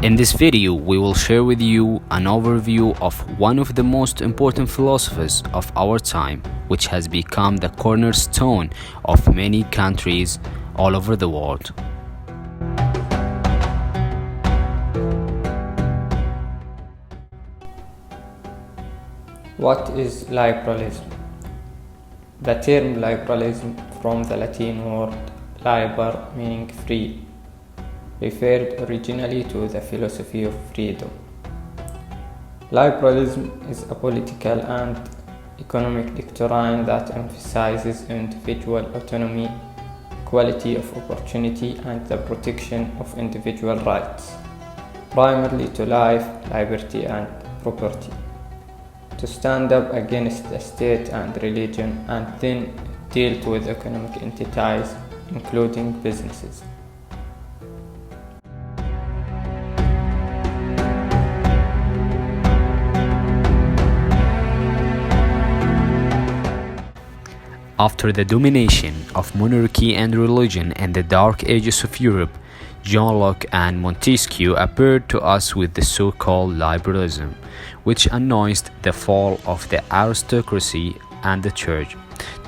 In this video, we will share with you an overview of one of the most important philosophers of our time, which has become the cornerstone of many countries all over the world. What is liberalism? The term liberalism, from the Latin word liber meaning free, referred originally to the philosophy of freedom. Liberalism is a political and economic doctrine that emphasizes individual autonomy, equality of opportunity, and the protection of individual rights, primarily to life, liberty, and property, to stand up against the state and religion, and then dealt with economic entities, including businesses. After the domination of monarchy and religion in the Dark Ages of Europe, John Locke and Montesquieu appeared to us with the so-called liberalism, which announced the fall of the aristocracy and the church,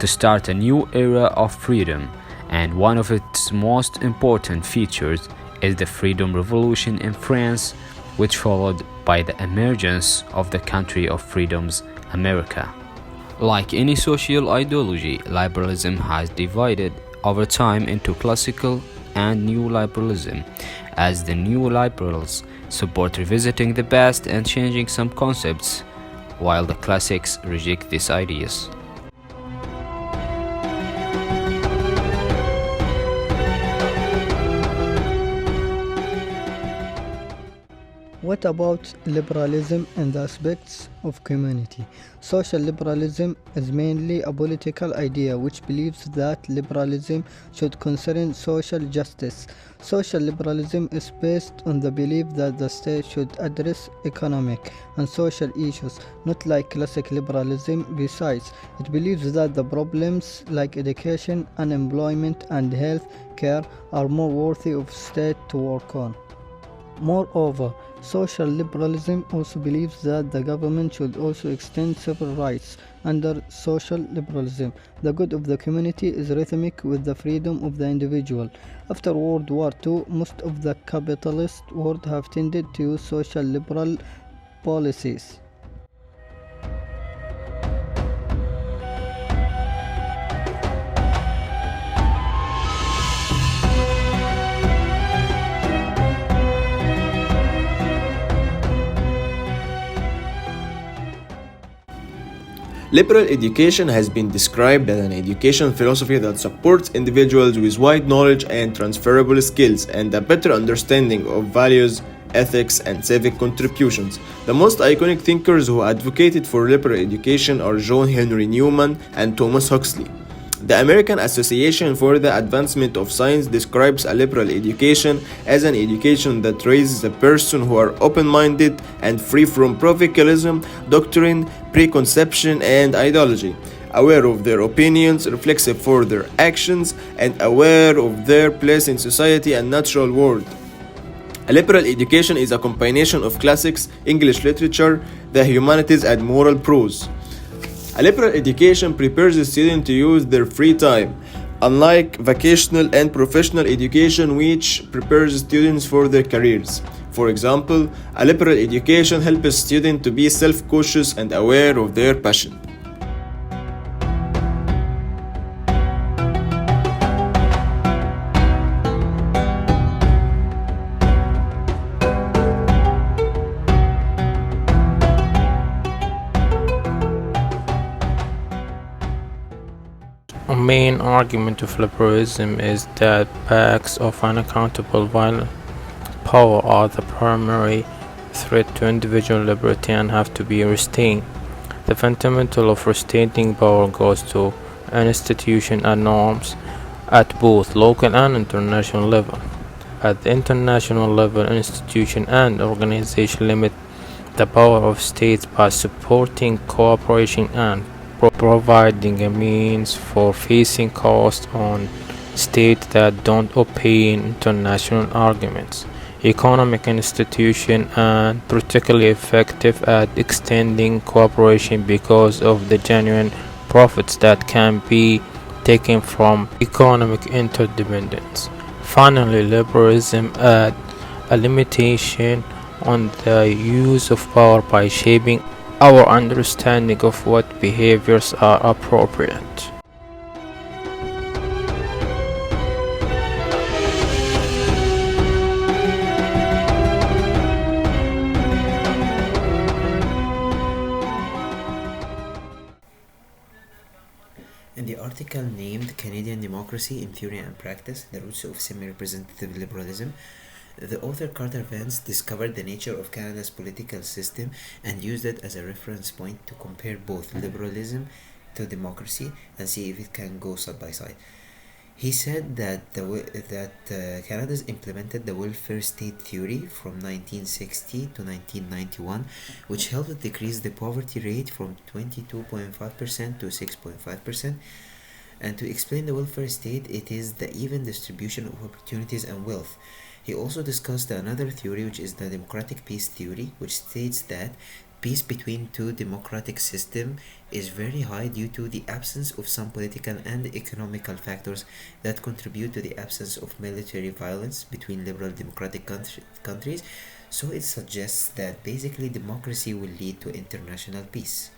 to start a new era of freedom, and one of its most important features is the Freedom Revolution in France, which followed by the emergence of the country of freedoms, America. Like any social ideology, liberalism has divided over time into classical and new liberalism, as the new liberals support revisiting the past and changing some concepts, while the classics reject these ideas. What about liberalism and the aspects of community? Social liberalism is mainly a political idea which believes that liberalism should concern social justice. Social liberalism is based on the belief that the state should address economic and social issues, not like classic liberalism. Besides, it believes that the problems like education, unemployment, and health care are more worthy of state to work on. Moreover, social liberalism also believes that the government should also extend civil rights. Under social liberalism, the good of the community is rhythmic with the freedom of the individual. After World War II, most of the capitalist world have tended to use social liberal policies. Liberal education has been described as an education philosophy that supports individuals with wide knowledge and transferable skills and a better understanding of values, ethics, and civic contributions. The most iconic thinkers who advocated for liberal education are John Henry Newman and Thomas Huxley. The American Association for the Advancement of Science describes a liberal education as an education that raises a person who are open-minded and free from parochialism, doctrine, preconception, and ideology, aware of their opinions, reflexive for their actions, and aware of their place in society and natural world. A liberal education is a combination of classics, English literature, the humanities, and moral prose. A liberal education prepares the student to use their free time, unlike vocational and professional education which prepares students for their careers. For example, a liberal education helps students to be self-conscious and aware of their passion. A main argument of liberalism is that pacts of unaccountable violent power are the primary threat to individual liberty and have to be restrained. The fundamental of restraining power goes to institutions and norms at both local and international level. At the international level, institutions and organizations limit the power of states by supporting cooperation and providing a means for facing costs on states that don't obey international arguments. economic institution and particularly effective at extending cooperation because of the genuine profits that can be taken from economic interdependence. Finally, liberalism adds a limitation on the use of power by shaping our understanding of what behaviors are appropriate. In the article named Canadian Democracy in Theory and Practice, The Roots of Semi-Representative Liberalism, the author Carter Vance discovered the nature of Canada's political system and used it as a reference point to compare both liberalism to democracy and see if it can go side by side. He said that Canada's implemented the welfare state theory from 1960 to 1991, which helped decrease the poverty rate from 22.5% to 6.5%. And to explain the welfare state, it is the even distribution of opportunities and wealth. He also discussed another theory, which is the democratic peace theory, which states that peace between two democratic systems is very high due to the absence of some political and economical factors that contribute to the absence of military violence between liberal democratic countries. So it suggests that basically democracy will lead to international peace.